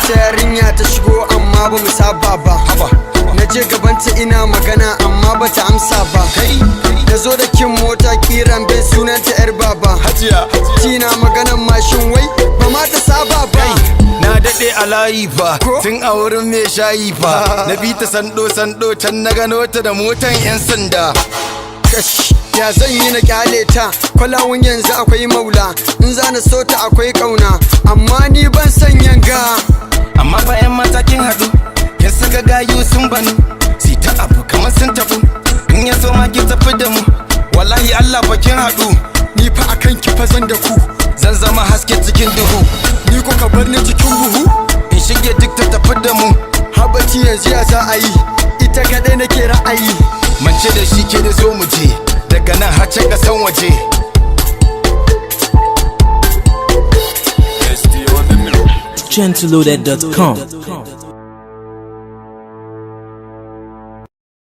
wata yarinya ta shigo amma ba mu saba ba. Na je gabanta ina magana amma ba ta amsa ba. Na zo da kin mota kiran bai sunanta yar baba. Tina maganan mashin wai ba ma ta saba ba. Na daɗe a layi fa tun a wurin mai shayi fa. Na bi ta sando can na gano ta da motan 'yan sanda. Ya zan yi na kyale ta, kwalawun yanzu akwai maula. In za na so ta akwai kauna, amma ni ban san yanga. Amma fa 'yan matakin haɗu, kin suka gayu sun banu. Si ta abu kamar sun tabu, in ya so ma ki tafi da mu. Wallahi Allah bakin haɗu, ni fa akan ki fa zan da ku. zan zama haske cikin duhu. Ni ko ka bar ni cikin buhu, in shige duk ta tafi da mu. habbaci yanzu ya za a yi, ita kaɗai nake ra'ayi. Mance da shi ke da zo mu je, daga nan har can ƙasan waje. Gentleloaded.com